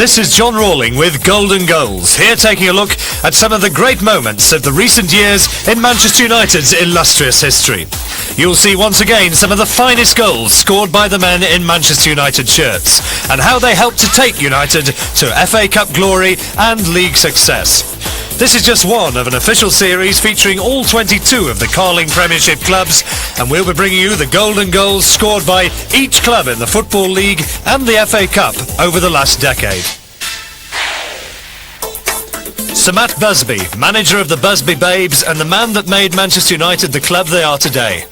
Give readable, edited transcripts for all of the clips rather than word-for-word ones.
This is John Rawling with Golden Goals, here taking a look at some of the great moments of the recent years in Manchester United's illustrious history. You'll see once again some of the finest goals scored by the men in Manchester United shirts and how they helped to take United to FA Cup glory and league success. This is just one of an official series featuring all 22 of the Carling Premiership clubs, and we'll be bringing you the golden goals scored by each club in the Football League and the FA Cup over the last decade. Sir Matt Busby, manager of the Busby Babes and the man that made Manchester United the club they are today.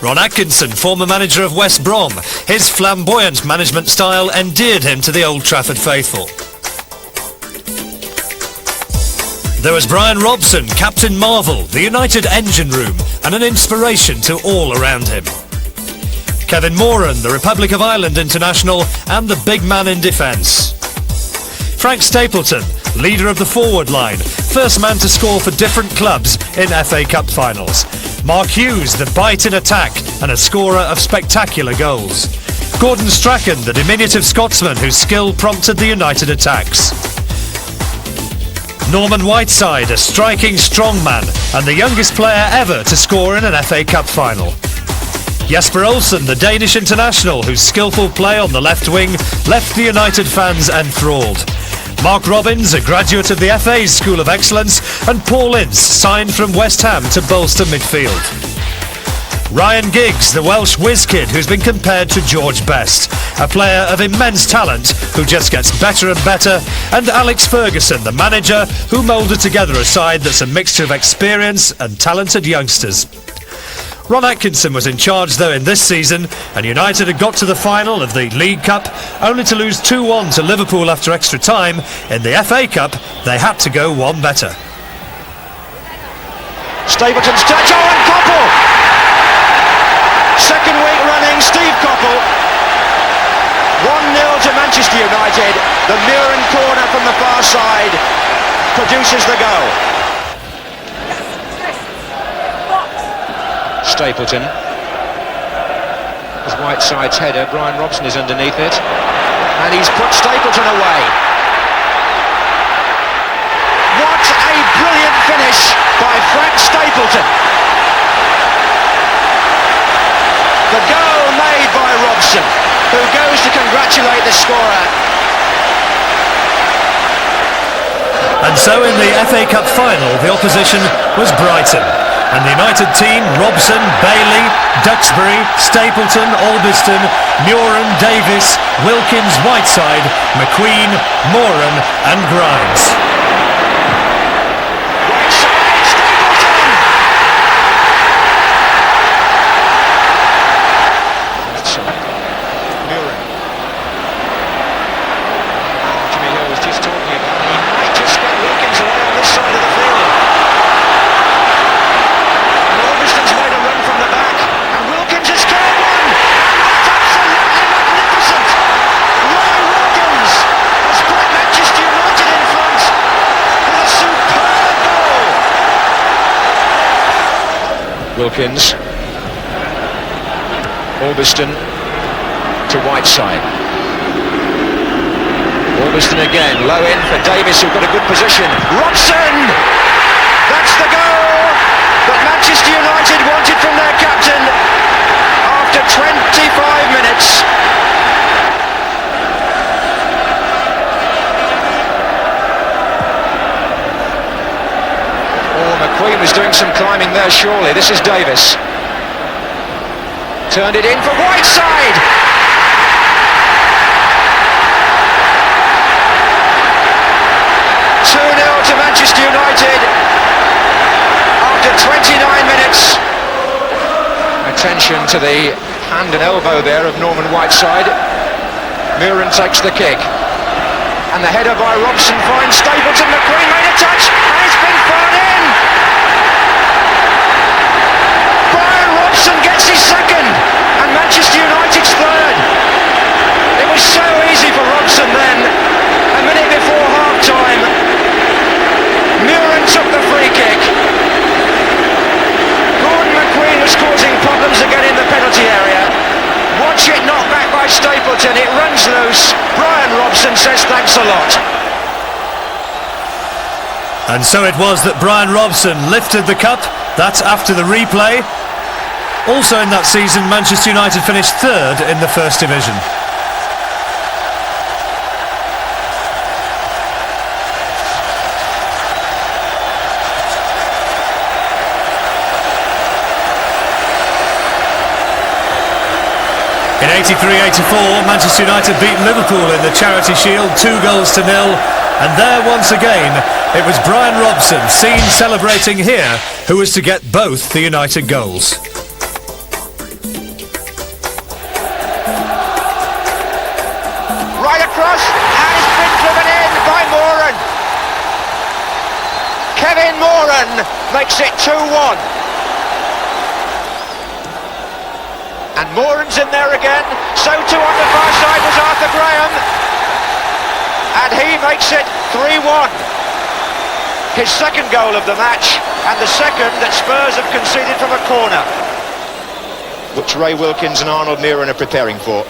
Ron Atkinson, former manager of West Brom. His flamboyant management style endeared him to the Old Trafford faithful. There was Bryan Robson, Captain Marvel, the United engine room, and an inspiration to all around him. Kevin Moran, the Republic of Ireland international, and the big man in defence. Frank Stapleton, leader of the forward line, first man to score for different clubs in FA Cup finals. Mark Hughes, the bite in attack and a scorer of spectacular goals. Gordon Strachan, the diminutive Scotsman whose skill prompted the United attacks. Norman Whiteside, a striking strongman and the youngest player ever to score in an FA Cup final. Jesper Olsen, the Danish international whose skillful play on the left wing left the United fans enthralled. Mark Robins, a graduate of the FA's School of Excellence, and Paul Ince, signed from West Ham to bolster midfield. Ryan Giggs, the Welsh whiz kid who's been compared to George Best, a player of immense talent who just gets better and better, and Alex Ferguson, the manager who moulded together a side that's a mixture of experience and talented youngsters. Ron Atkinson was in charge though in this season, and United had got to the final of the League Cup only to lose 2-1 to Liverpool after extra time. In the FA Cup they had to go one better. Stapleton's touch, and Coppell! Second week running, Steve Coppell. 1-0 to Manchester United. The Muren corner from the far side produces the goal. Stapleton. As Whiteside's header, Bryan Robson is underneath it. And he's put Stapleton away. What a brilliant finish by Frank Stapleton. The goal made by Robson, who goes to congratulate the scorer. And so in the FA Cup final, the opposition was Brighton. And the United team, Robson, Bailey, Duxbury, Stapleton, Albiston, Muren, Davis, Wilkins, Whiteside, McQueen, Moran and Grimes. Whiteside, Stapleton! Muren. Jimmy Hill was just talking about he might just get Wilkins away on this side of the field. Wilkins, Albiston to Whiteside. Albiston again, low in for Davis, who've got a good position. Robson! That's the goal that Manchester United wanted from their captain after 25 minutes. McQueen was doing some climbing there, surely. This is Davis. Turned it in for Whiteside! To Manchester United after 29 minutes. Attention to the hand and elbow there of Norman Whiteside. Muren takes the kick. And the header by Robson finds Stapleton. McQueen made a touch and it's been thrown in. Bryan Robson gets his second and Manchester United's third. It was so easy for Robson then. A minute before half-time, Muren took the free kick. Gordon McQueen was causing problems again in the penalty area. Watch it knocked back by Stapleton. It runs loose. Bryan Robson says thanks a lot. And so it was that Bryan Robson lifted the cup. That's after the replay. Also in that season, Manchester United finished third in the First Division. In 83-84, Manchester United beat Liverpool in the Charity Shield 2-0. And there once again, it was Bryan Robson, seen celebrating here, who was to get both the United goals. Right across, and it's been driven in by Moran. Kevin Moran makes it 2-1. And Moran's in there again. So too on the far side was Arthur Graham. And he makes it 3-1. His second goal of the match, and the second that Spurs have conceded from a corner, which Ray Wilkins and Arnold Meeran are preparing for.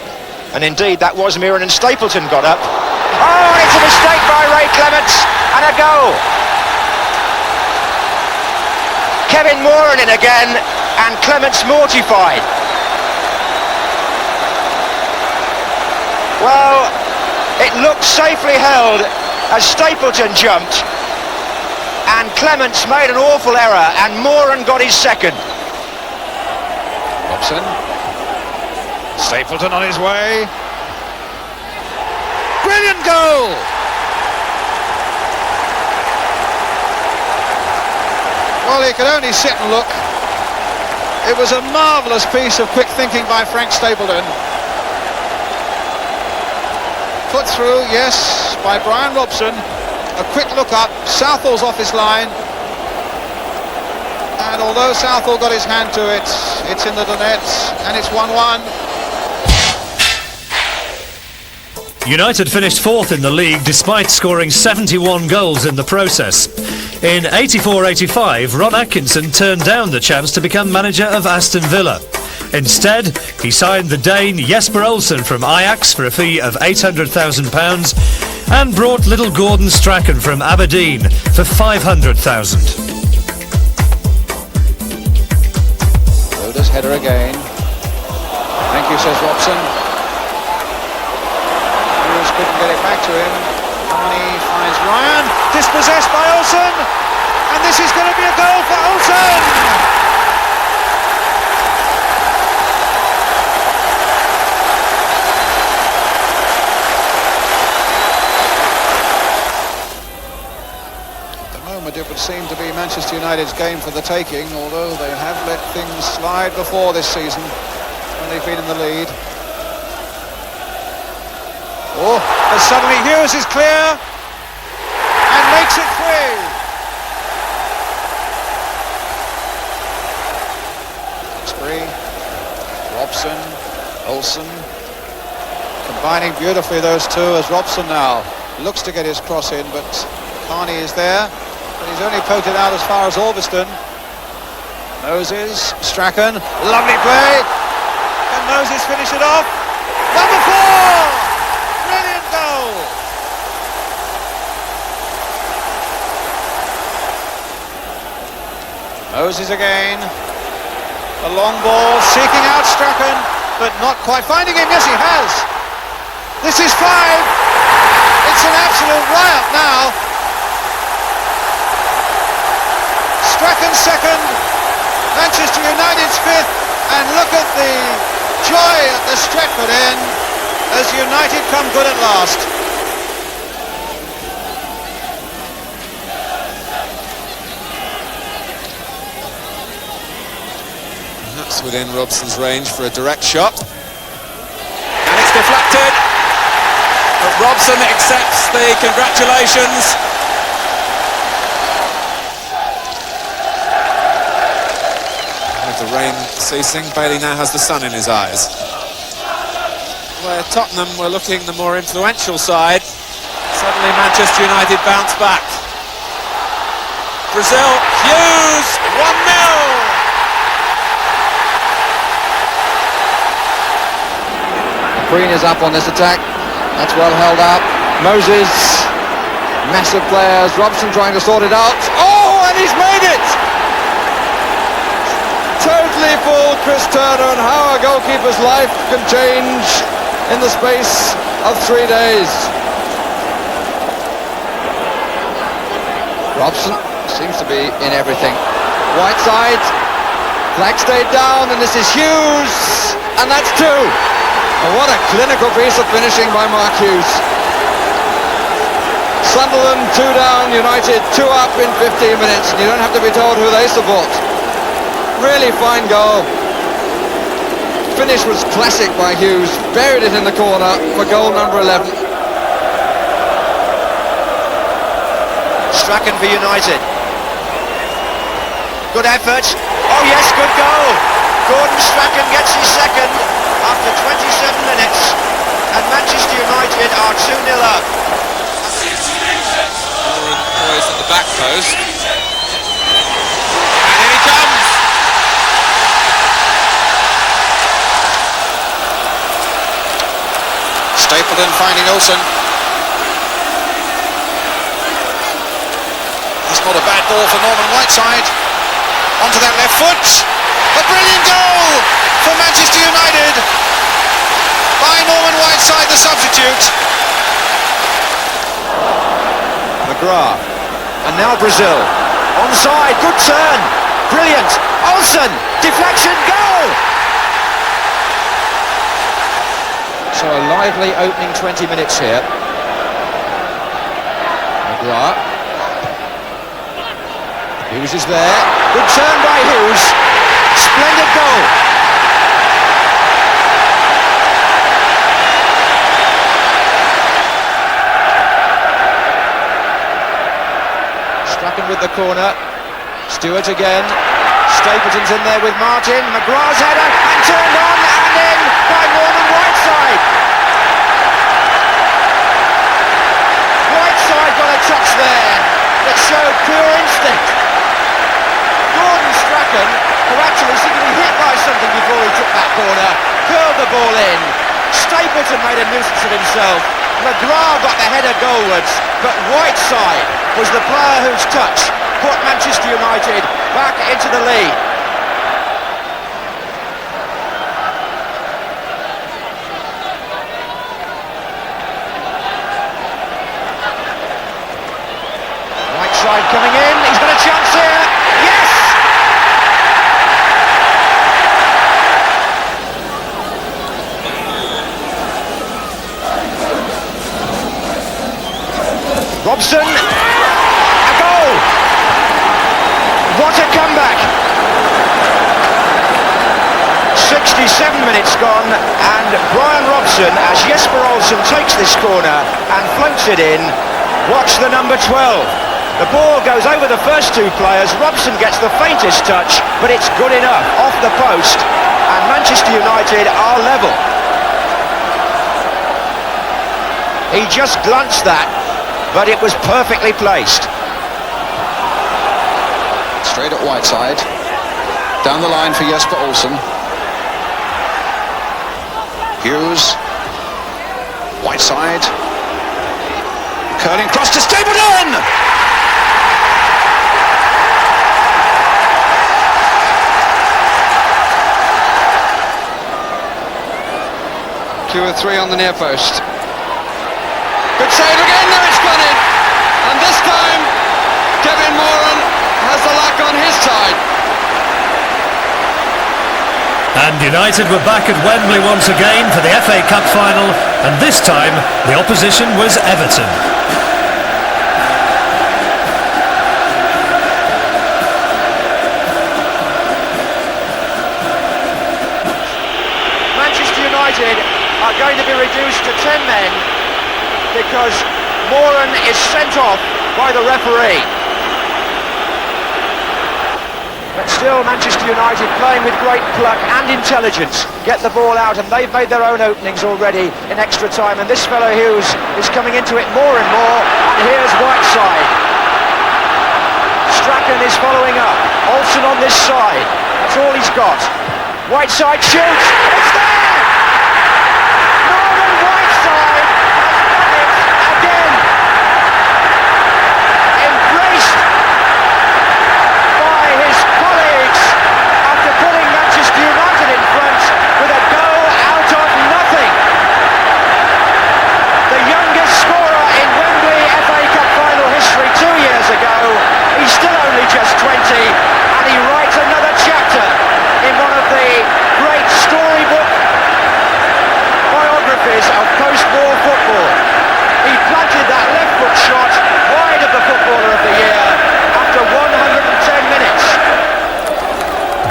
And indeed, that was Meeran, and Stapleton got up. Oh, and it's a mistake by Ray Clements, and a goal. Kevin Moran in again, and Clements mortified. Well, it looked safely held as Stapleton jumped, and Clements made an awful error, and Moran got his second. Robson. Stapleton on his way. Brilliant goal! Well, he could only sit and look. It was a marvellous piece of quick thinking by Frank Stapleton. Put through, yes, by Bryan Robson. A quick look up, Southall's off his line. And although Southall got his hand to it, it's in the net, and it's 1-1. United finished fourth in the league despite scoring 71 goals in the process. In 84-85, Ron Atkinson turned down the chance to become manager of Aston Villa. Instead, he signed the Dane Jesper Olsen from Ajax for a fee of £800,000 and brought little Gordon Strachan from Aberdeen for £500,000. Loder's header again. Thank you, says Robson. Hughes couldn't get it back to him. Carney finds Ryan, dispossessed by Olsen, and this is going to be a goal for Olsen! It would seem to be Manchester United's game for the taking, although they have let things slide before this season when they've been in the lead. Oh, but suddenly Hughes is clear and makes it 3. Robson, Olsen, combining beautifully those two as Robson now looks to get his cross in, but Carney is there. But he's only poked it out as far as Albiston. Moses, Strachan, lovely play. Can Moses finish it off? Number 4! Brilliant goal! Moses again. A long ball, seeking out Strachan, but not quite finding him. Yes, he has. This is 5. It's an absolute riot now. Strachan's second, Manchester United's 5th, and look at the joy at the Stretford end as United come good at last. That's within Robson's range for a direct shot. And it's deflected, but Robson accepts the congratulations. The rain ceasing, Bailey now has the sun in his eyes. Where Tottenham were looking the more influential side, suddenly Manchester United bounce back. Brazil, Hughes, 1-0. Green is up on this attack. That's well held up. Moses, massive players, Robson trying to sort it out. Oh, and he's made it! Totally full Chris Turner, and how a goalkeeper's life can change in the space of 3 days. Robson seems to be in everything. Whiteside, flag stayed down, and this is Hughes, and that's 2. And what a clinical piece of finishing by Mark Hughes. Sunderland 2 down, United 2 up in 15 minutes, and you don't have to be told who they support. Really fine goal. Finish was classic by Hughes, buried it in the corner for goal number 11. Strachan for United. Good effort. Oh yes, good goal. Gordon Strachan gets his second after 27 minutes, and Manchester United are 2-0 up. Moran poised at the back post. And in he comes! Stapleton finding Olsen. That's not a bad ball for Norman Whiteside. Onto that left foot. A brilliant goal for Manchester United by Norman Whiteside, the substitute. McGrath. And now Brazil. Onside, good turn. Brilliant. Olsen. Deflection, goal! So a lively opening 20 minutes here. McGrath. Hughes is there. Good turn by Hughes. Splendid goal. Strachan with the corner. Stewart again. Stapleton's in there with Martin. McGrath's header and turned on and in by Norman Whiteside. Whiteside got a touch there that showed pure instinct. Gordon Strachan, who actually seemed to be hit by something before he took that corner, curled the ball in. Stapleton made a nuisance of himself. McGrath got the header goalwards, but Whiteside was the player whose touch put Manchester United back into the lead. Whiteside coming in, he's got a chance here. Yes! Robson, a goal! What a comeback! 67 minutes gone, and Bryan Robson, as Jesper Olsen takes this corner and floats it in. Watch the number 12. The ball goes over the first 2 players. Robson gets the faintest touch, but it's good enough off the post, and Manchester United are level. He just glanced that, but it was perfectly placed. Straight at Whiteside. Down the line for Jesper Olsen. Hughes. Whiteside. Curling cross to Stapleton! 2 or 3 on the near post. Good save again, now it's gone in. And this time, Kevin Moran has the luck on his side. And United were back at Wembley once again for the FA Cup final, and this time the opposition was Everton. Manchester United are going to be reduced to 10 men because Moran is sent off by the referee. But still, Manchester United playing with great pluck and intelligence, get the ball out, and they've made their own openings already in extra time, and this fellow Hughes is coming into it more and more, and here's Whiteside. Strachan is following up. Olsen on this side, that's all he's got. Whiteside shoots, it's there! Norman Whiteside has done it again!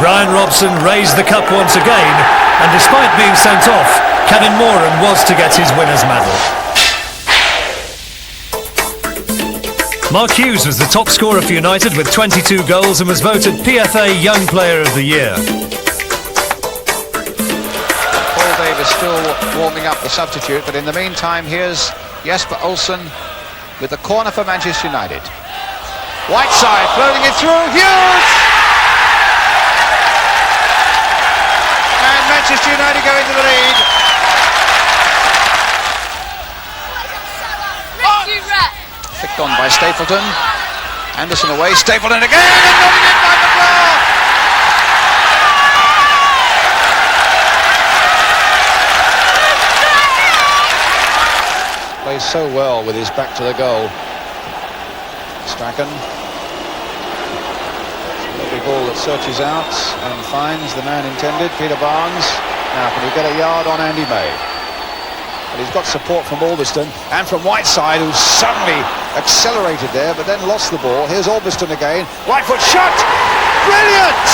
Bryan Robson raised the cup once again, and despite being sent off, Kevin Moran was to get his winner's medal. Mark Hughes was the top scorer for United with 22 goals and was voted PFA Young Player of the Year. Paul Davis still warming up the substitute, but in the meantime here's Jesper Olsen with the corner for Manchester United. Whiteside floating it through, Hughes! And Manchester United go into the lead. Flicked on by Stapleton. Anderson away, Stapleton again, and nodding in by McCLAIR! Plays so well with his back to the goal. Strachan. Lovely ball that searches out and finds the man intended, Peter Barnes. Now can he get a yard on Andy May? But he's got support from Albiston and from Whiteside, who suddenly accelerated there but then lost the ball. Here's Albiston again. Right foot shot! Brilliant!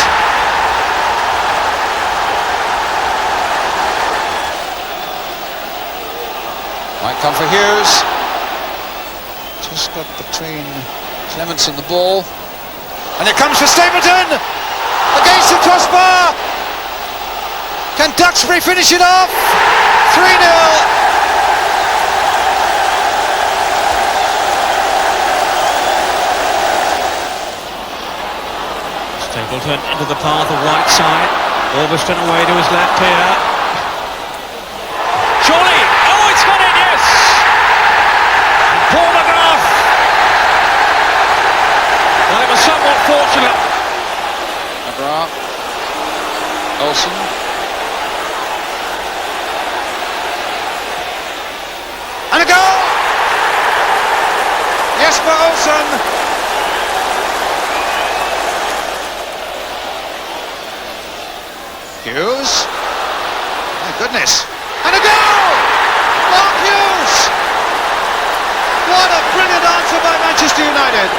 Might come for Hughes. Just got between Clements and the ball. And it comes for Stapleton! Against the crossbar! Can Duxbury finish it off? 3-0! Stapleton into the path of Whiteside. Albiston away to his left here. Surely! Oh, it's got it, yes! Paul McGrath! Well, it was somewhat fortunate. McGrath. Olsen. And a goal! Jesper Olsen! Hughes. My goodness. And a goal! Mark Hughes! What a brilliant answer by Manchester United.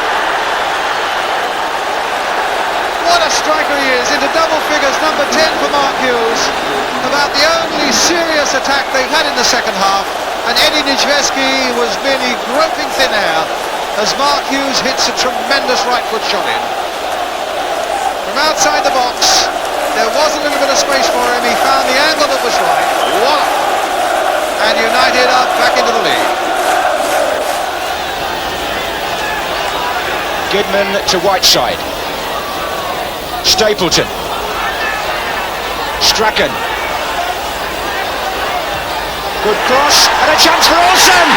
What a striker he is. Into double figures, number 10 for Mark Hughes. About the only serious attack they've had in the second half. And Eddie Nijveski was merely groping thin air as Mark Hughes hits a tremendous right foot shot in. From outside the box, there was a little bit of space for him. He found the angle that was right. Voila! And United are back into the lead. Goodman to Whiteside. Stapleton. Strachan. Good cross and a chance for Olsen.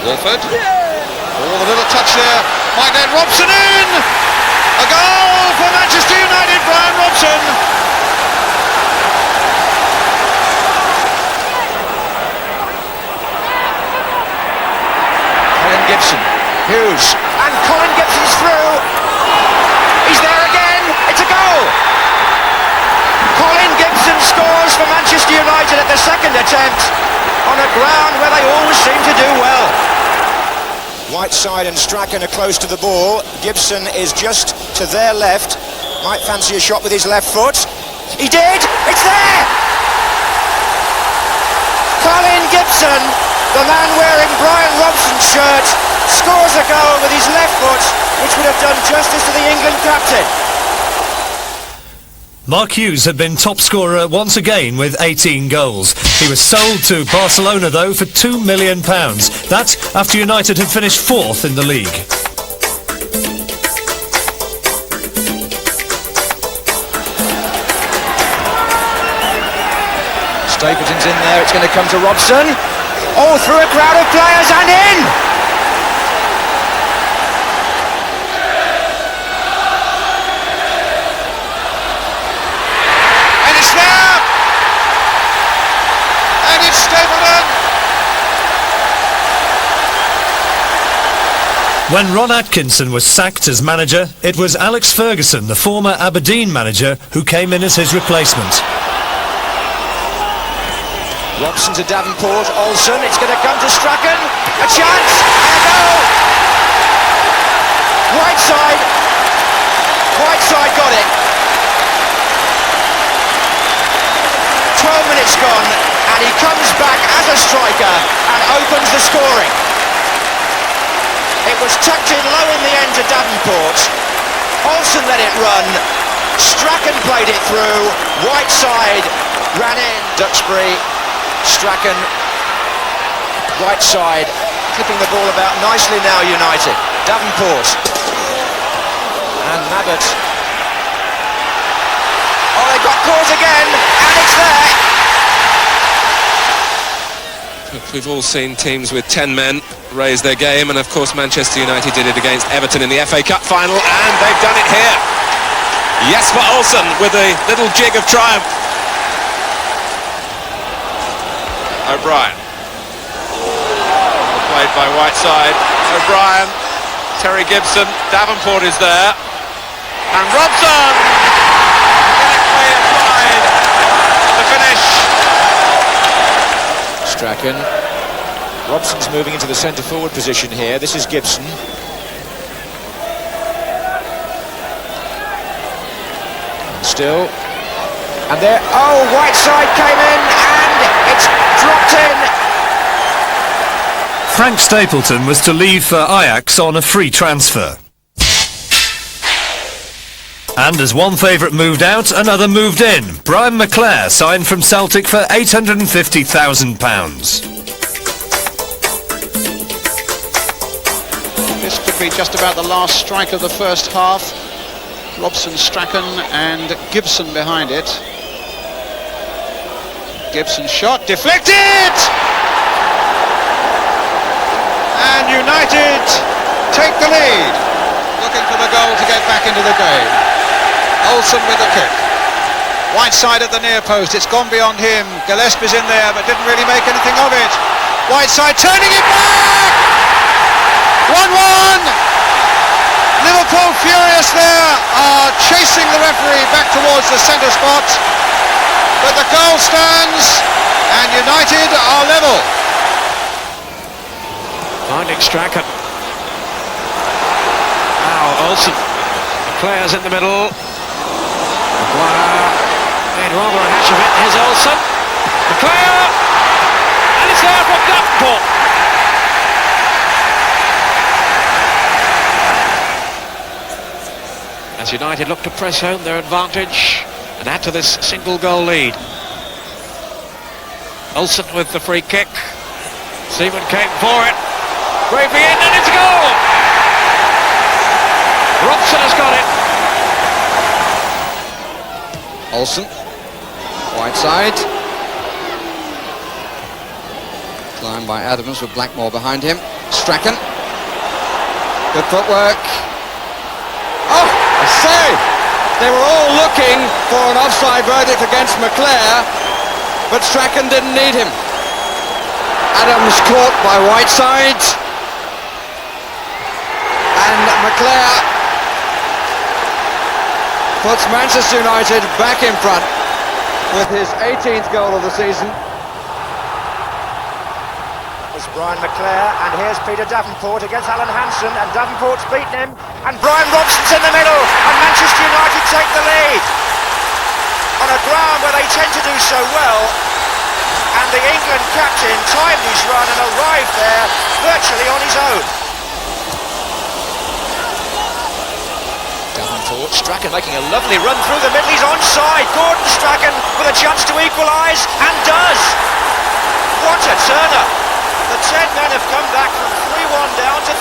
Wolford. Oh, the little touch there. Might let Robson in. A goal for Manchester United, Bryan Robson. Colin Gibson. Hughes. And Colin Gibson's through. He's there again. It's a goal. Colin Gibson scores for Manchester United at the second attempt on a ground where they always seem to do well. Whiteside and Strachan are close to the ball. Gibson is just to their left. Might fancy a shot with his left foot. He did! It's there! Colin Gibson, the man wearing Bryan Robson's shirt, scores a goal with his left foot, which would have done justice to the England captain. Mark Hughes had been top scorer once again with 18 goals. He was sold to Barcelona though for £2 million. That after United had finished fourth in the league. Stapleton's in there, it's going to come to Robson. Oh, through a crowd of players and in! When Ron Atkinson was sacked as manager, it was Alex Ferguson, the former Aberdeen manager, who came in as his replacement. Robson to Davenport, Olsen, it's going to come to Strachan, a chance, and a goal! Whiteside got it. 12 minutes gone, and he comes back as a striker and opens the scoring. It was tucked in low in the end to Davenport. Olsen let it run. Strachan played it through. Whiteside ran in. Duxbury, Strachan, Whiteside clipping the ball about nicely now, United. Davenport and Mabbott. Oh, they got caught again, and it's there. We've all seen teams with 10 men raise their game, and of course Manchester United did it against Everton in the FA Cup final, and they've done it here. Jesper Olsen with a little jig of triumph. O'Brien. Played by Whiteside. O'Brien, Terry Gibson, Davenport is there, and Robson! Directly applied. The finish. Strachan. Robson's moving into the centre forward position here. This is Gibson. And still. And there. Oh, Whiteside came in and it's dropped in. Frank Stapleton was to leave for Ajax on a free transfer. And as one favourite moved out, another moved in. BRIAN McCLAIR signed from Celtic for £850,000. This could be just about the last strike of the first half. Robson, Strachan and Gibson behind it. Gibson shot, deflected! And United take the lead. Looking for the goal to get back into the game. Olsen with the kick. Whiteside at the near post, it's gone beyond him. Gillespie's in there but didn't really make anything of it. Whiteside turning it back! 1-1! Liverpool furious there, are chasing the referee back towards the centre spot. But the goal stands and United are level. Finding Strachan. Now Olsen. McClair's in the middle. McClair made rather a hash of it. Here's Olsen. McClair! And it's there from Davenport. As United look to press home their advantage and add to this single goal lead. Olsen with the free kick. Seaman came for it. Bravely in and it's a goal! Robson has got it. Olsen, Whiteside. Climbed by Adams with Blackmore behind him. Strachan. Good footwork. Oh, a save! They were all looking for an offside verdict against McClair, but Strachan didn't need him. Adams caught by Whiteside. And McClair puts Manchester United back in front with his 18th goal of the season. It's BRIAN McCLAIR, and here's Peter Davenport against Alan Hansen, and Davenport's beaten him, and Brian Robson's in the middle, and Manchester United take the lead on a ground where they tend to do so well, and the England captain timed his run and arrived there virtually on his own. Davenport, Strachan making a lovely run through the middle, he's onside. Gordon Strachan with a chance to equalise, and does. What a turner! The 10 men have come back from 3-1 down to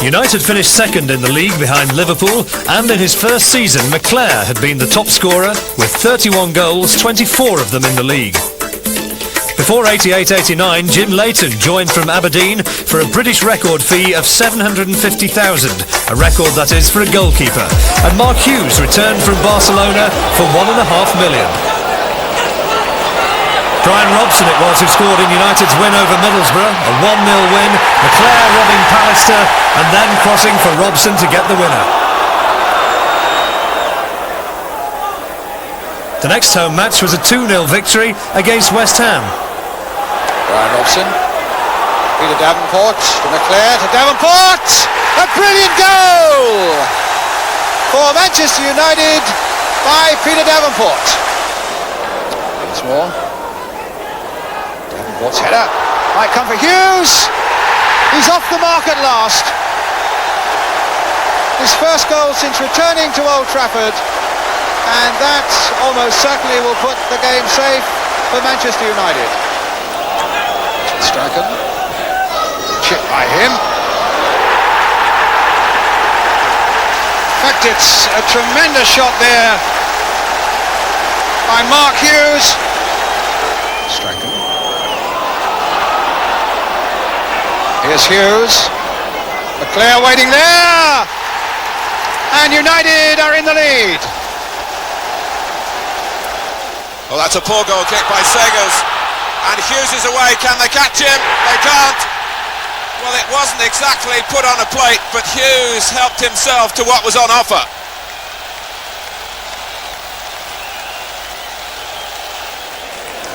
3-3. United finished second in the league behind Liverpool, and in his first season McClair had been the top scorer with 31 goals, 24 of them in the league. Before 88-89, Jim Leighton joined from Aberdeen for a British record fee of £750,000, a record that is for a goalkeeper, and Mark Hughes returned from Barcelona for £1.5 million. Bryan Robson it was who scored in United's win over Middlesbrough, a 1-0 win, McClair robbing Pallister and then crossing for Robson to get the winner. The next home match was a 2-0 victory against West Ham. Bryan Robson, Peter Davenport to McCLAIR to Davenport! A brilliant goal for Manchester United by Peter Davenport. Once more. Davenport's header might come for Hughes. He's off the mark at last. His first goal since returning to Old Trafford, and that almost certainly will put the game safe for Manchester United. Strachan, chip by him. In fact, it's a tremendous shot there by Mark Hughes. Strachan. Here's Hughes. McCLAIR waiting there. And United are in the lead. Well, that's a poor goal kick by Segers. And Hughes is away. Can they catch him? They can't. Well, it wasn't exactly put on a plate, but Hughes helped himself to what was on offer.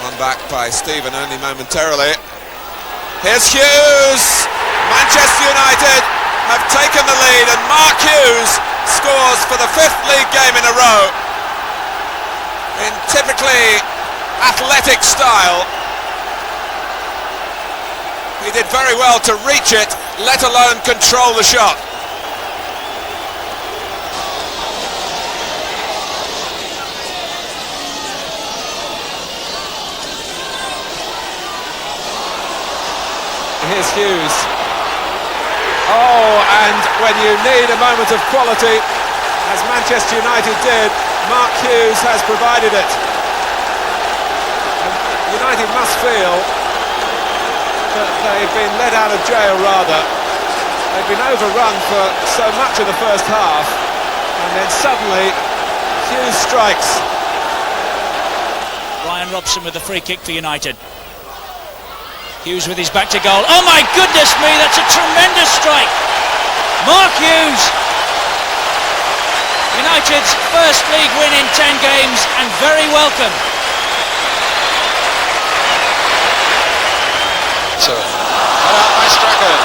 One back by Stephen only momentarily. Here's Hughes. Manchester United have taken the lead, and Mark Hughes scores for the 5th league game in a row in typically athletic style. He did very well to reach it, let alone control the shot. Here's Hughes. Oh, and when you need a moment of quality, as Manchester United did, Mark Hughes has provided it. And United must feel that they've been let out of jail, rather. They've been overrun for so much of the first half, and then suddenly Hughes strikes. Bryan Robson with the free kick for United. Hughes with his back to goal. Oh my goodness me, that's a tremendous strike. Mark Hughes. United's first league win in 10 games, and very welcome. So, cut out by Strachan.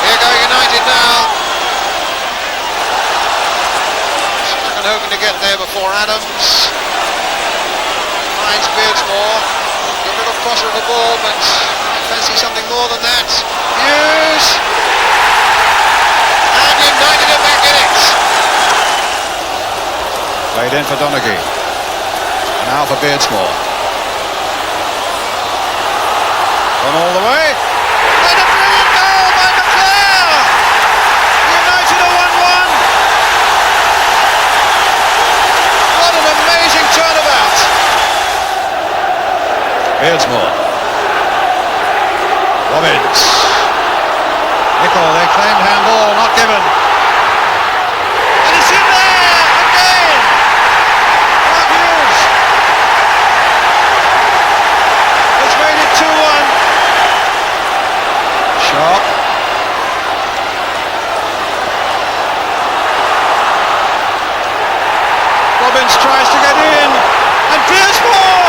Here go United now. Strachan hoping to get there before Adams. Finds Beardsmore. A little crosser of the ball, but I fancy something more than that. Hughes! And United are back in it. Played in for Donaghy. And now for Beardsmore. Gone all the way. And a brilliant goal by McCLAIR! United are 1-1. What an amazing turnabout. Beardsmore. Robbins. Nicol, they claimed handball, not given. And it's in there again. Mark Hughes. It's made it 2-1. Sharp. Robbins tries to get in. And Beardsmore.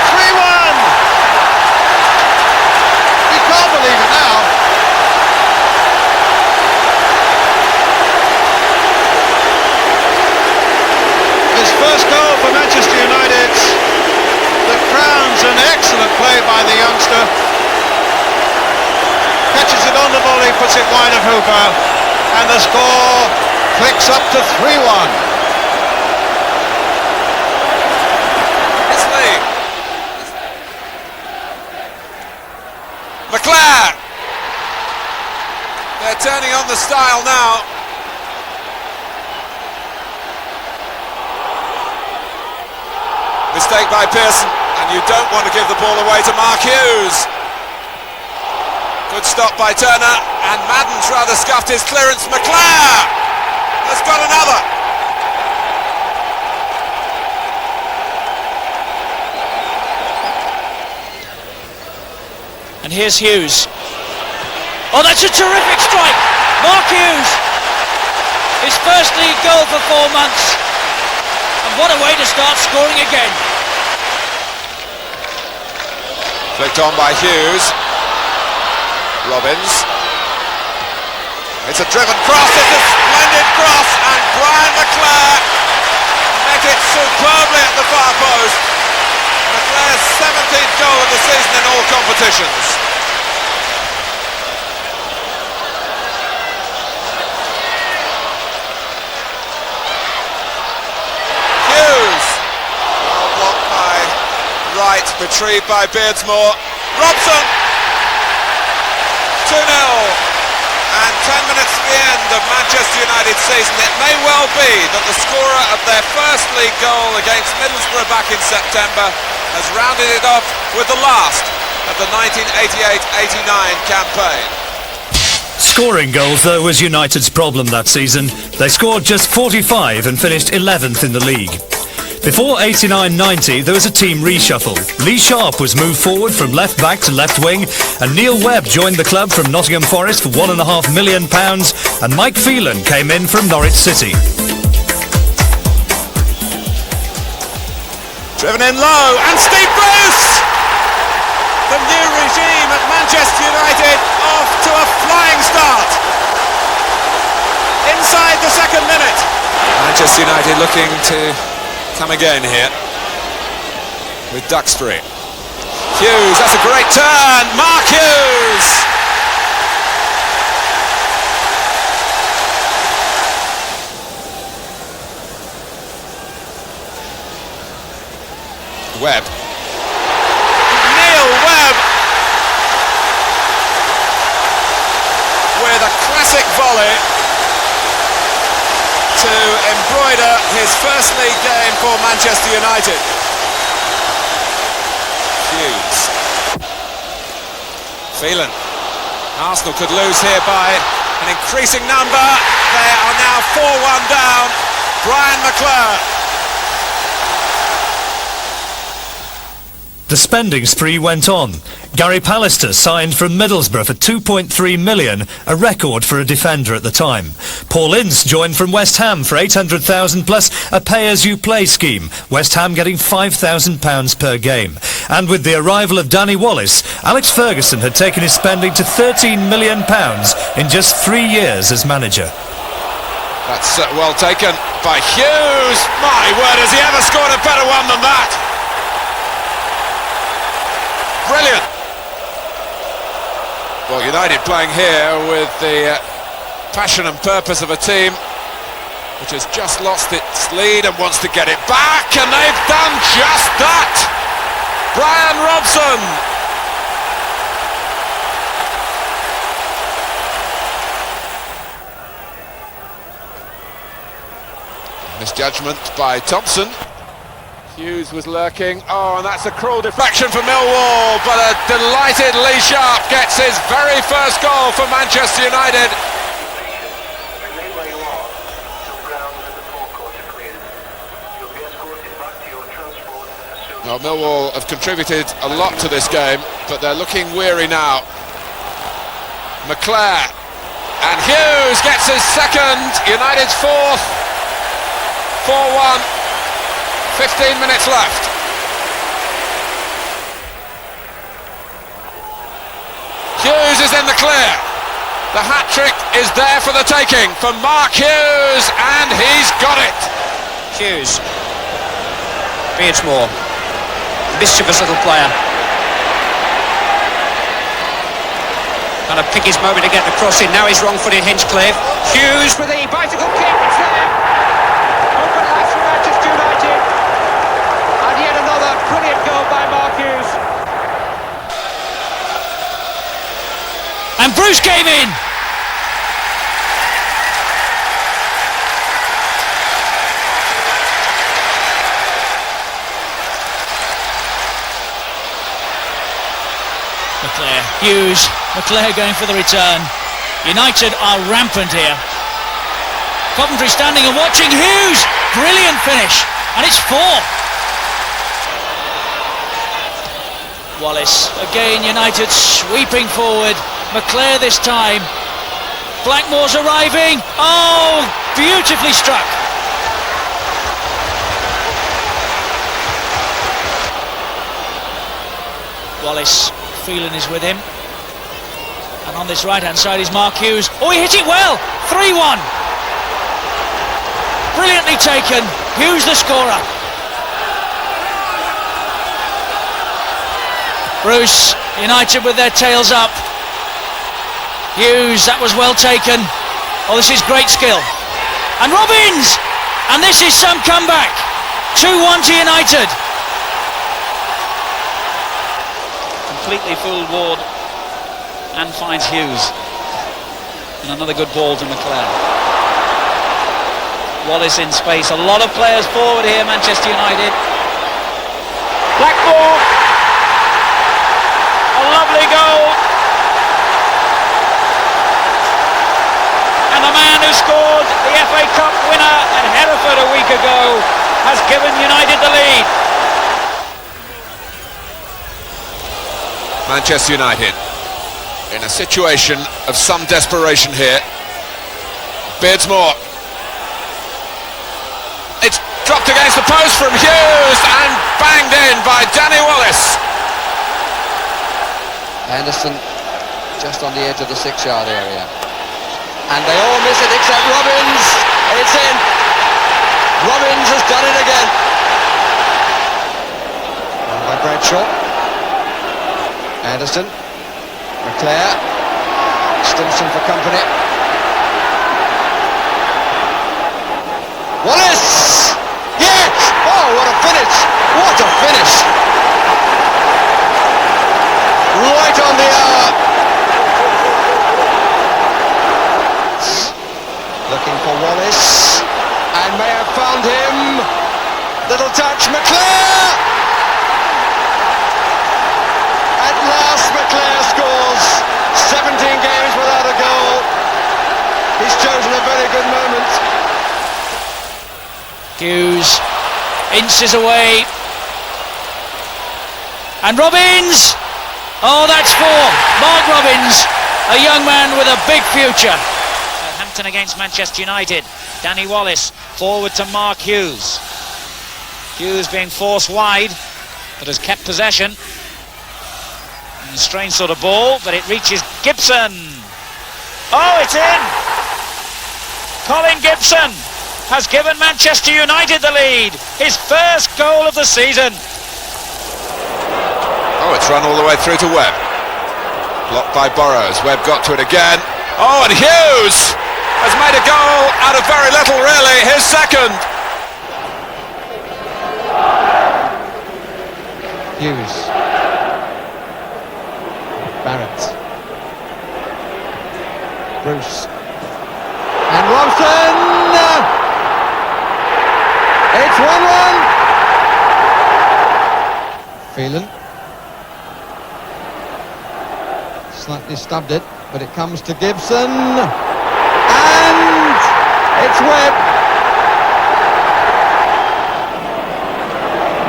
3-1. You can't believe it now. His first goal for Manchester United that crowns an excellent play by the youngster. Catches it on the volley, puts it wide of Hooper, and the score clicks up to 3-1. McCLAIR. They're turning on the style now. Mistake by Pearson, and you don't want to give the ball away to Mark Hughes. Good stop by Turner, and Madden's rather scuffed his clearance. McCLAIR has got another. And here's Hughes. Oh, that's a terrific strike. Mark Hughes. His first league goal for 4 months. And what a way to start scoring again. Flicked on by Hughes. Robbins. It's a driven cross, it's a splendid cross, and Brian McCLAIR met it superbly at the far post. McClair's 17th goal of the season in all competitions. Hughes. Well blocked by Wright, retrieved by Beardsmore. Robson. 2-0. And 10 minutes to the end of Manchester United's season, it may well be that the scorer of their first league goal against Middlesbrough back in September has rounded it off with the last of the 1988-89 campaign. Scoring goals, though, was United's problem that season. They scored just 45 and finished 11th in the league. Before 89-90, there was a team reshuffle. Lee Sharp was moved forward from left back to left wing, and Neil Webb joined the club from Nottingham Forest for £1.5 million, and Mike Phelan came in from Norwich City. Driven in low, and Steve Bruce! The new regime at Manchester United off to a flying start. Inside the second minute. Manchester United looking to come again here with Duxbury. Hughes, that's a great turn. Mark Hughes. Webb. Neil Webb with a classic volley to embroider his first league game for Manchester United. Hughes. Phelan. Arsenal could lose here by an increasing number. They are now 4-1 down. Brian McCLAIR. The spending spree went on. Gary Pallister signed from Middlesbrough for £2.3 million, a record for a defender at the time. Paul Ince joined from West Ham for £800,000 plus a pay-as-you-play scheme, West Ham getting £5,000 per game. And with the arrival of Danny Wallace, Alex Ferguson had taken his spending to £13 million in just 3 years as manager. That's well taken by Hughes. My word, has he ever scored a better one than that? Brilliant. Well, United playing here with the passion and purpose of a team which has just lost its lead and wants to get it back, and they've done just that. Bryan Robson. Misjudgment by Thompson. Hughes was lurking. Oh, and that's a cruel deflection for Millwall, but a delighted Lee Sharp gets his very first goal for Manchester United. Well, Millwall have contributed a lot to this game, but they're looking weary now. McCLAIR, and Hughes gets his second, United's fourth. 4-1. 15 minutes left. Hughes is in the clear. The hat-trick is there for the taking for Mark Hughes, and he's got it. Hughes. Beardsmore. Mischievous little player. Trying to pick his moment to get the cross in. Now he's wrong-footed Hinchcliffe. Hughes with the bicycle kick. It's there. Open life for Manchester United. And yet another brilliant goal by Mark Hughes. And Bruce came in. McCLAIR, Hughes, McCLAIR going for the return. United are rampant here. Coventry standing and watching. Hughes, brilliant finish, and it's 4. Wallace, again United sweeping forward. McCLAIR this time. Blackmore's arriving. Oh, beautifully struck. Wallace, Phelan is with him. And on this right-hand side is Mark Hughes. Oh, he hit it well! 3-1. Brilliantly taken. Hughes the scorer. Bruce, United with their tails up. Hughes, that was well taken. Oh, this is great skill. And Robbins! And this is some comeback. 2-1 to United. Completely fooled Ward and finds Hughes. And another good ball to McCLAIR. Wallace in space. A lot of players forward here, Manchester United. Blackmore. A lovely goal. And the man who scored the FA Cup winner at Hereford a week ago has given United the lead. Manchester United in a situation of some desperation here. Beardsmore. It's dropped against the post from Hughes and banged in by Danny Wallace. Henderson just on the edge of the 6-yard area. And they all miss it except Robbins. It's in. Robbins has done it again. Run by Bradshaw. Anderson. McCLAIR. Stimson for company. Wallace! Yes! Oh, what a finish! What a finish! Right on the hour. Looking for Wallace. And may have found him. Little touch, McCLAIR! At last McCLAIR scores. 17 games without a goal. He's chosen a very good moment. Hughes inches away. And Robbins! Oh, that's 4. Mark Robbins, a young man with a big future. Southampton against Manchester United. Danny Wallace forward to Mark Hughes. Hughes being forced wide, but has kept possession. And a strange sort of ball, but it reaches Gibson. Oh, it's in! Colin Gibson has given Manchester United the lead. His first goal of the season. Oh, it's run all the way through to Webb. Blocked by Burrows. Webb got to it again. Oh, and Hughes has made a goal out of very little, really. His second. Hughes. Barrett. Bruce. And Robson! It's 1-1. Phelan. Slightly stubbed it, but it comes to Gibson. And it's Webb.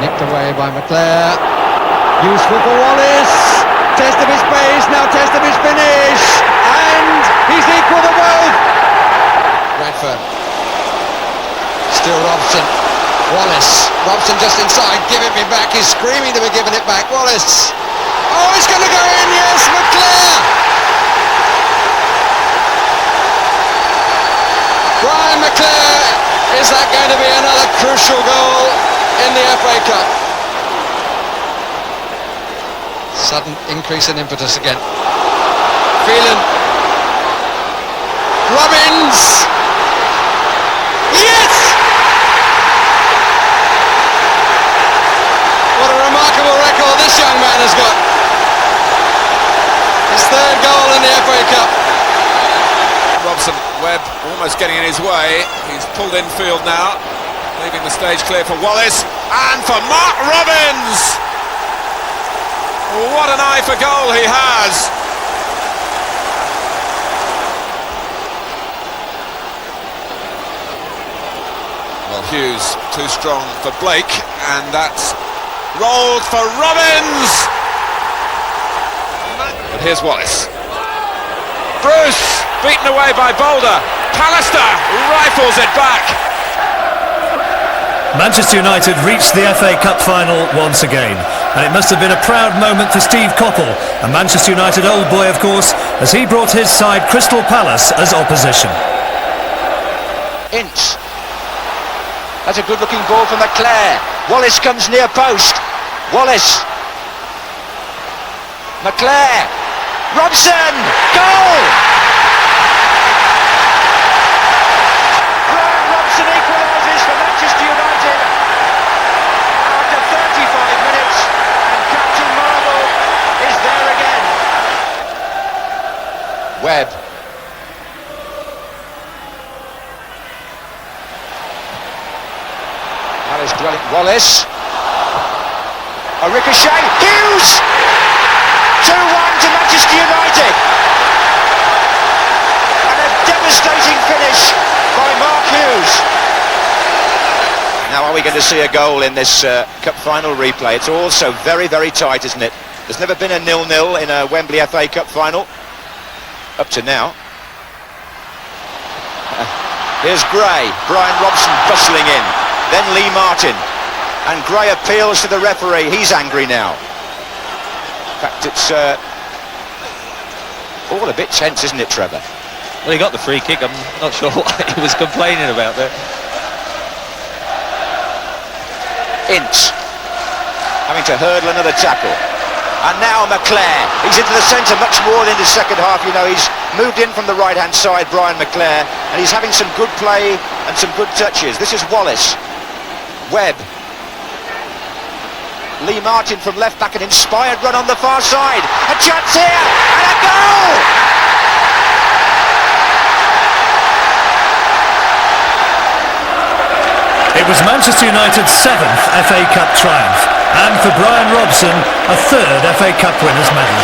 Nicked away by McCLAIR. Useful for Wallace. Test of his pace, now test of his finish. And he's equal to both. Redfern. Still Robson. Wallace. Robson just inside. Give it me back. He's screaming to be given it back. Wallace. Oh, it's going to go in. Yes, McCLAIR. Brian McCLAIR. Is that going to be another crucial goal in the FA Cup? Sudden increase in impetus again. Phelan. Robbins. Yes! What a remarkable record this young man has got. His third goal in the FA Cup. Robson, Webb almost getting in his way. He's pulled in field now, leaving the stage clear for Wallace and for Mark Robbins. What an eye for goal he has. Well, Hughes too strong for Blake, and that's rolled for Robbins. But here's Wallace. Bruce. beaten away by Boulder. Pallister rifles it back. Manchester United reached the FA Cup final once again, and it must have been a proud moment for Steve Coppell, a Manchester United old boy of course, as he brought his side Crystal Palace as opposition. Ince. That's a good looking ball from McCLAIR. Wallace comes near post. Wallace. McCLAIR. Robson! Goal! Brian Robson equalises for Manchester United after 35 minutes, and Captain Marvel is there again. Webb. Alice dwelling. Wallace. A ricochet. Hughes! 2-1 to Manchester United. And a devastating finish by Mark Hughes. Now, are we going to see a goal in this Cup final replay? It's also very, very tight, isn't it? There's never been a 0-0 in a Wembley FA Cup final up to now. Here's Gray. Brian Robson bustling in. Then Lee Martin. And Gray appeals to the referee. He's angry now. In fact, it's all a bit tense, isn't it, Trevor? Well, he got the free kick. I'm not sure what he was complaining about there. Ince having to hurdle another tackle. And now McCLAIR. He's into the centre much more than in the second half. You know, he's moved in from the right-hand side, Brian McCLAIR, and he's having some good play and some good touches. This is Wallace. Webb. Lee Martin from left back, an inspired run on the far side. A chance here and a goal! It was Manchester United's 7th FA Cup triumph, and for Brian Robson, a 3rd FA Cup winners' medal.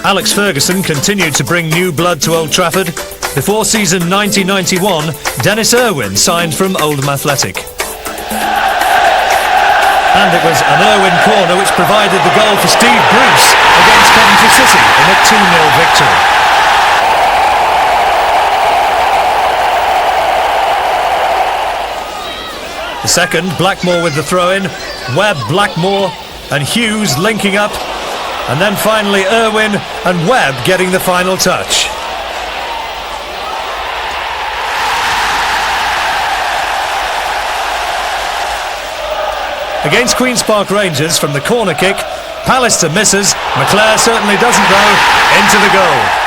Alex Ferguson continued to bring new blood to Old Trafford. Before season 1991, Dennis Irwin signed from Oldham Athletic. And it was an Irwin corner which provided the goal for Steve Bruce against Coventry City in a 2-0 victory. The second, Blackmore with the throw-in, Webb, Blackmore and Hughes linking up. And then finally Irwin and Webb getting the final touch. Against Queen's Park Rangers from the corner kick, Pallister misses, McCLAIR certainly doesn't though, into the goal.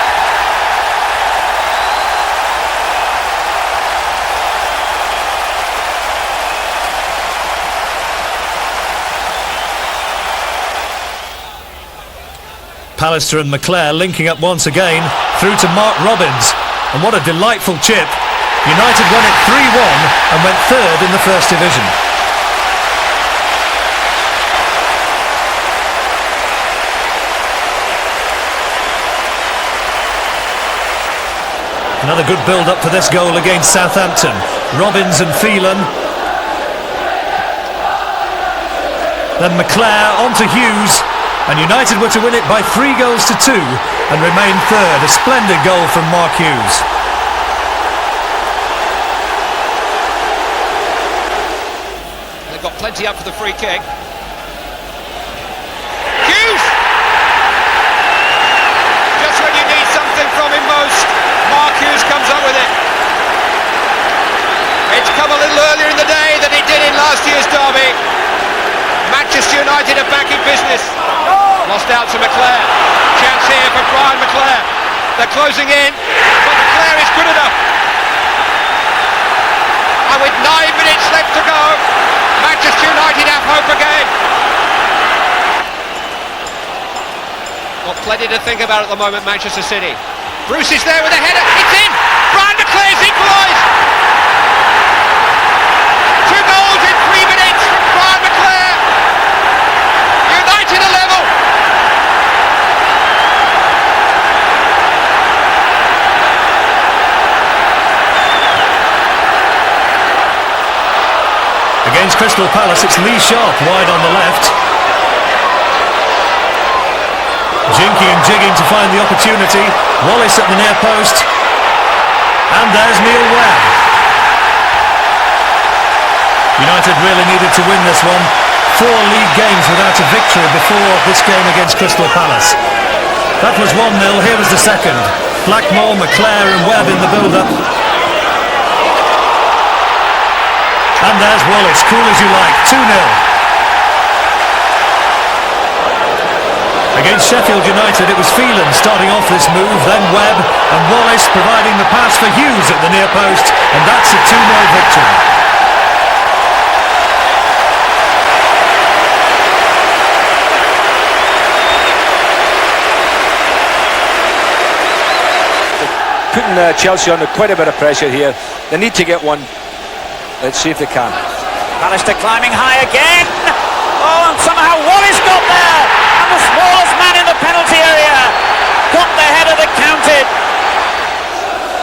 Pallister and McCLAIR linking up once again, through to Mark Robins. And what a delightful chip. United won it 3-1 and went 3rd in the First Division. Another good build-up for this goal against Southampton. Robins and Phelan. Then McCLAIR onto Hughes. And United were to win it by 3 goals to 2 and remain 3rd. A splendid goal from Mark Hughes. They've got plenty up for the free kick. Hughes! Just when you need something from him most, Mark Hughes comes up with it. It's come a little earlier in the day than it did in last year's derby. Manchester United are back in business. Lost out to McCLAIR. Chance here for Brian McCLAIR. They're closing in, but McCLAIR is good enough. And with 9 minutes left to go, Manchester United have hope again. Got plenty to think about at the moment, Manchester City. Bruce is there with a header. It's in. Brian McCLAIR's equalised. 2 goals in 3 minutes from Brian McCLAIR. Crystal Palace, it's Lee Sharp wide on the left. Jinky and jigging to find the opportunity. Wallace at the near post. And there's Neil Webb. United really needed to win this one. 4 league games without a victory before this game against Crystal Palace. That was 1-0, here was the second. Blackmore, McCLAIR and Webb in the build-up. And there's Wallace, cool as you like, 2-0. Against Sheffield United, it was Phelan starting off this move, then Webb, and Wallace providing the pass for Hughes at the near post, and that's a 2-0 victory. Putting Chelsea under quite a bit of pressure here. They need to get one. Let's see if they can. Alistair climbing high again. Oh, and somehow Wallace got there. And the smallest man in the penalty area got the header that counted.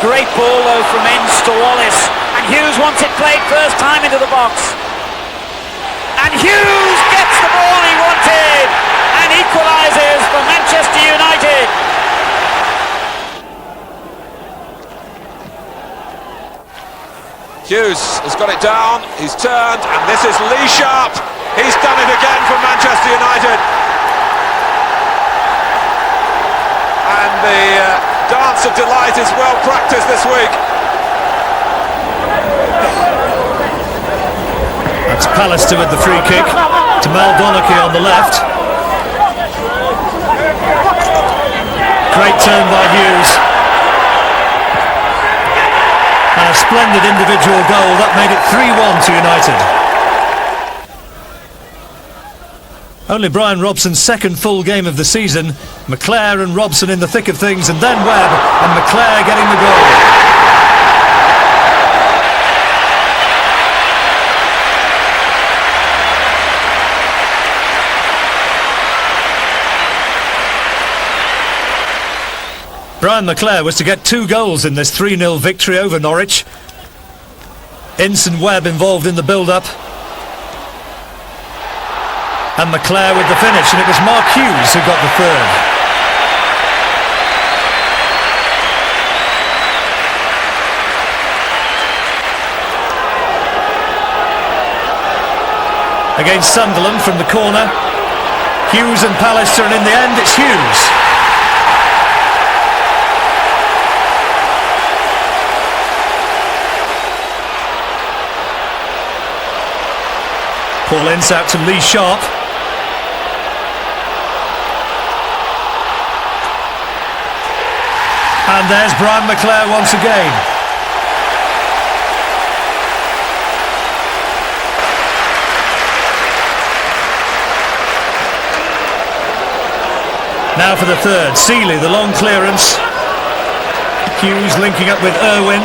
Great ball though from Ince to Wallace. And Hughes wants it played first time into the box. And Hughes gets the ball he wanted and equalises for Manchester United. Hughes has got it down, he's turned, and this is Lee Sharp. He's done it again for Manchester United. And the dance of delight is well practiced this week. That's Pallister with the free kick to Mal Donachie on the left. Great turn by Hughes. And a splendid individual goal that made it 3-1 to United. Only Bryan Robson's second full game of the season. McCLAIR and Robson in the thick of things, and then Webb and McCLAIR getting the goal. Brian McCLAIR was to get 2 goals in this 3-0 victory over Norwich. Ince and Webb involved in the build-up. And McCLAIR with the finish, and it was Mark Hughes who got the third. Against Sunderland from the corner. Hughes and Pallister, and in the end it's Hughes. Paul Ince out to Lee Sharp. And there's Brian McCLAIR once again. Now for the third. Seeley, the long clearance. Hughes linking up with Irwin.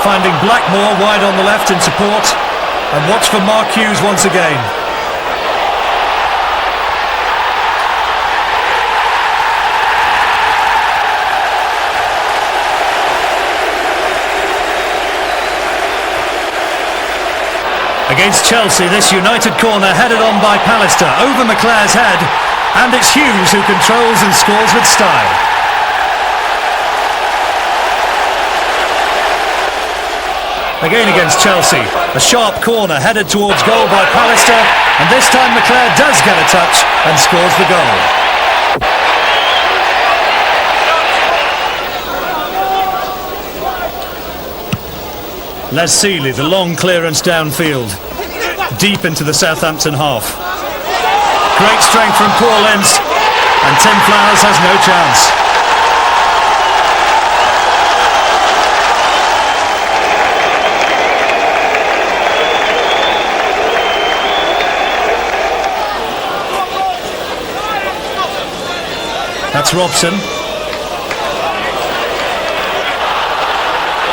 Finding Blackmore wide on the left in support. And watch for Mark Hughes once again. Against Chelsea, this United corner headed on by Pallister over McCLAIR's head, and it's Hughes who controls and scores with style. Again against Chelsea, a sharp corner headed towards goal by Pallister, and this time McCLAIR does get a touch and scores the goal. Les Seeley, the long clearance downfield, deep into the Southampton half. Great strength from Paul Ince, and Tim Flowers has no chance. That's Robson.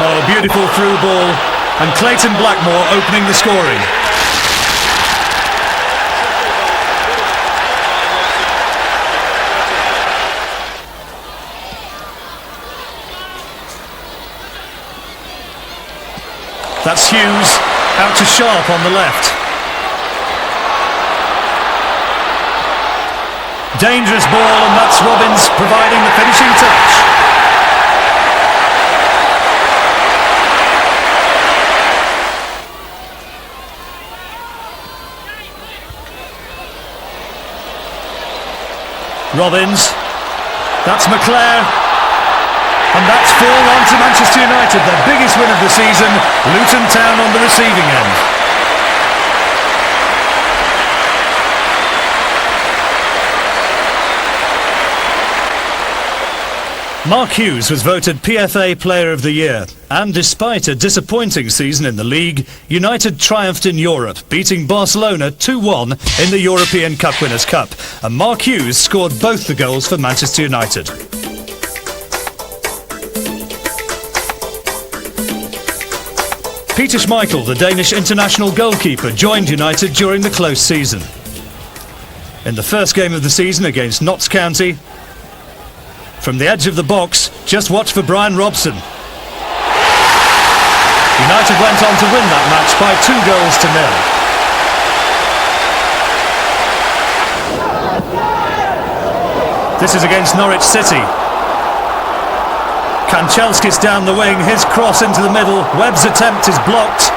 Oh, beautiful through ball. And Clayton Blackmore opening the scoring. That's Hughes out to Sharp on the left. Dangerous ball, and that's Robbins providing the finishing touch. Robbins, that's McCLAIR, and that's 4-1 to Manchester United, their biggest win of the season. Luton Town on the receiving end. Mark Hughes was voted PFA Player of the Year, and despite a disappointing season in the league, United triumphed in Europe, beating Barcelona 2-1 in the European Cup Winners' Cup, and Mark Hughes scored both the goals for Manchester United. Peter Schmeichel, the Danish international goalkeeper, joined United during the close season. In the first game of the season against Notts County, from the edge of the box, just watch for Bryan Robson. United went on to win that match by 2-0. This is against Norwich City. Kanchelskis down the wing, his cross into the middle, Webb's attempt is blocked.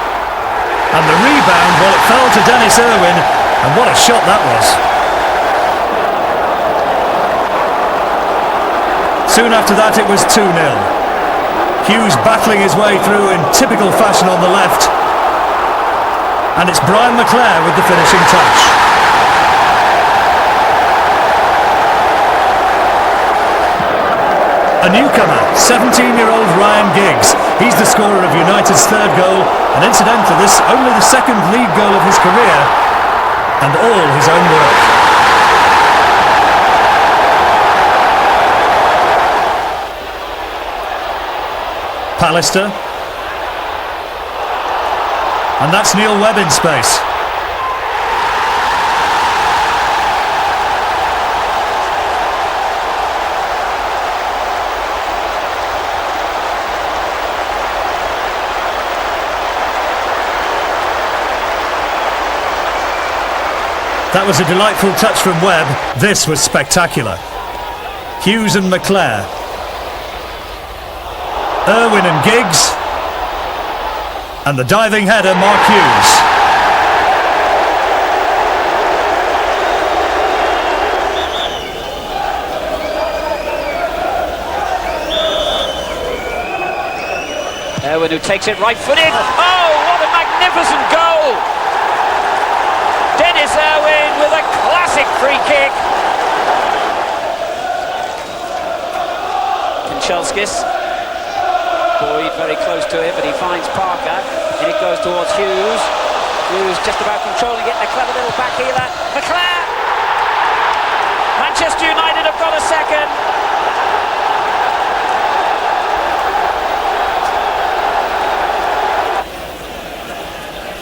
And the rebound, well, it fell to Dennis Irwin, and what a shot that was. Soon after that it was 2-0. Hughes battling his way through in typical fashion on the left. And it's BRIAN McCLAIR with the finishing touch. A newcomer, 17-year-old Ryan Giggs. He's the scorer of United's third goal, and incidentally this only the second league goal of his career, and all his own work. Pallister, and that's Neil Webb in space. That was a delightful touch from Webb. This was spectacular. Hughes and McCLAIR. Irwin and Giggs, and the diving header, Mark Hughes. Irwin who takes it right-footed. Oh, what a magnificent goal! Dennis Irwin with a classic free kick. Kanchelskis. Boyd very close to him, but he finds Parker, and it goes towards Hughes. Hughes just about controlling it, a clever little back healer. McCLAIR! Manchester United have got a second.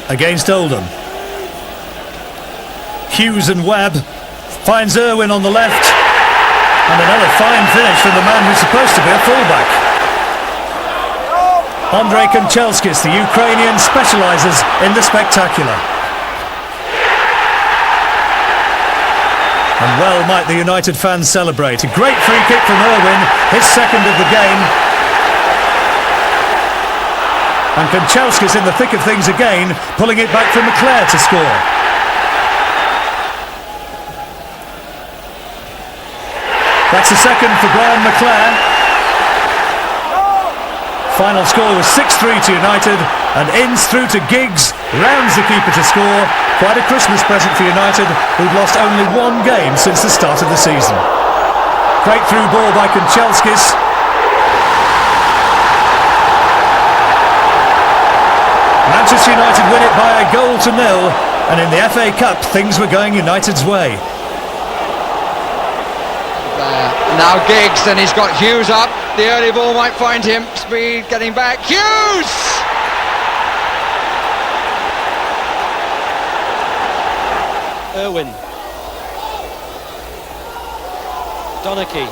Against Oldham. Hughes and Webb finds Irwin on the left, and another fine finish from the man who's supposed to be a fullback. Andrei Kanchelskis, the Ukrainian, specialises in the spectacular. And well might the United fans celebrate. A great free kick from Irwin, his second of the game. And Kanchelskis in the thick of things again, pulling it back for McCLAIR to score. That's the second for BRIAN McCLAIR. Final score was 6-3 to United, and Ince through to Giggs, rounds the keeper to score. Quite a Christmas present for United, who'd lost only one game since the start of the season. Great through ball by Kanchelskis. Manchester United win it by 1-0, and in the FA Cup things were going United's way. Now Giggs, and he's got Hughes up. The early ball might find him. Speed getting back. Hughes! Irwin. Donachie.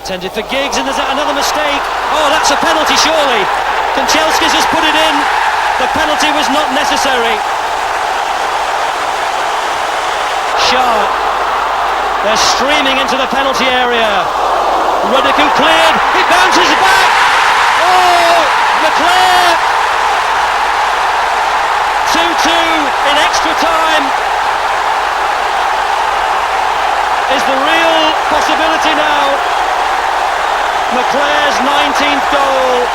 Intended for Giggs, and there's another mistake. Oh, that's a penalty, surely. Kanchelskis has put it in. The penalty was not necessary. sharp. They're streaming into the penalty area. Ruddick cleared, he bounces back. Oh, McCLAIR. 2-2 in extra time is the real possibility now. McCLAIR's 19th goal.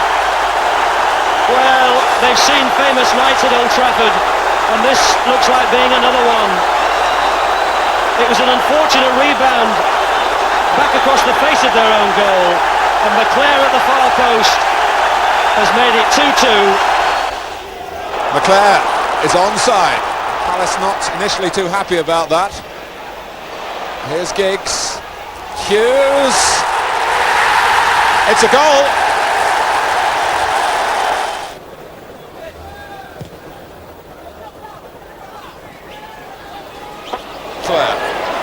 Well, they've seen famous nights at Old Trafford, and this looks like being another one. It was an unfortunate rebound back across the face of their own goal, and McCLAIR at the far post has made it 2-2. McCLAIR is onside. Palace not initially too happy about that. Here's Giggs. Hughes. It's a goal.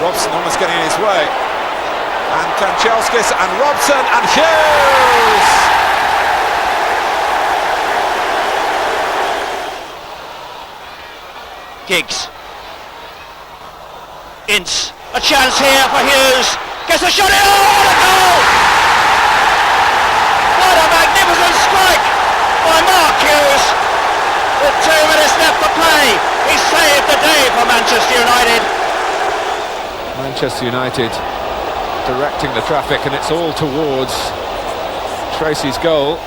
Robson almost getting in his way. And Kanchelskis and Robson and Hughes. Giggs. Ince. A chance here for Hughes. Gets a shot in. Oh, what a goal! What a magnificent strike by Mark Hughes. With 2 minutes left to play, he saved the day for Manchester United. Manchester United directing the traffic, and it's all towards Tracy's goal.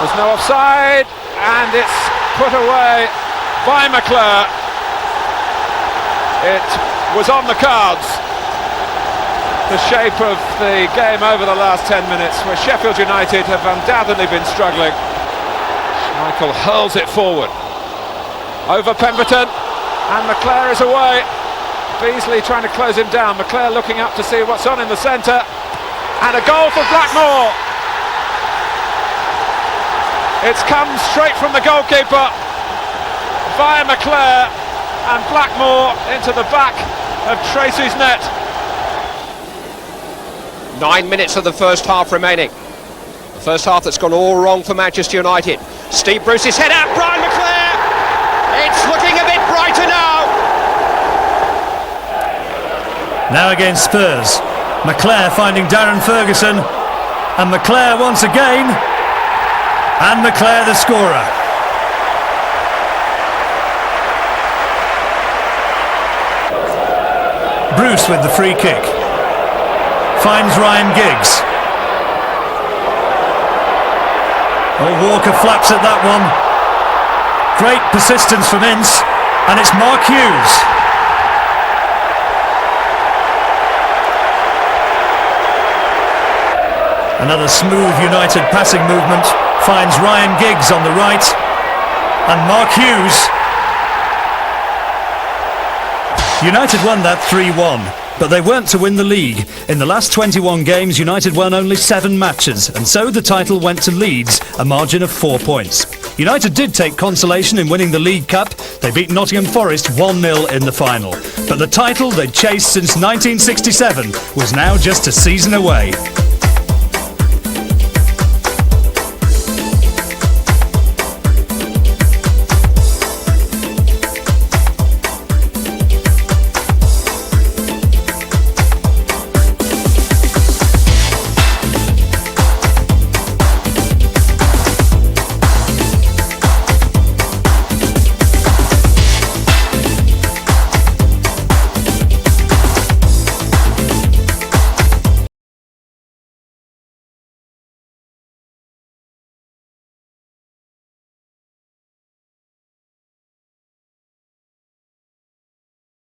There's no offside, and it's put away by McCLAIR. It was on the cards. The shape of the game over the last 10 minutes, where Sheffield United have undoubtedly been struggling. Michael hurls it forward over Pemberton, and McCLAIR is away. Beasley trying to close him down. McCLAIR looking up to see what's on in the centre, and a goal for Blackmore. It's come straight from the goalkeeper via McCLAIR, and Blackmore into the back of Tracy's net. 9 minutes of the first half remaining. The first half that's gone all wrong for Manchester United. Steve Bruce's head out, Brian McCLAIR. It's looking a bit brighter now. Now against Spurs. McCLAIR finding Darren Ferguson. And McCLAIR once again. And McCLAIR the scorer. Bruce with the free kick. Finds Ryan Giggs. Oh, Walker flaps at that one. Great persistence from Ince, and it's Mark Hughes. Another smooth United passing movement finds Ryan Giggs on the right, and Mark Hughes. United won that 3-1. But they weren't to win the league. In the last 21 games, United won only 7 matches, and so the title went to Leeds, a margin of 4 points. United did take consolation in winning the League Cup. They beat Nottingham Forest 1-0 in the final. But the title they'd chased since 1967 was now just a season away.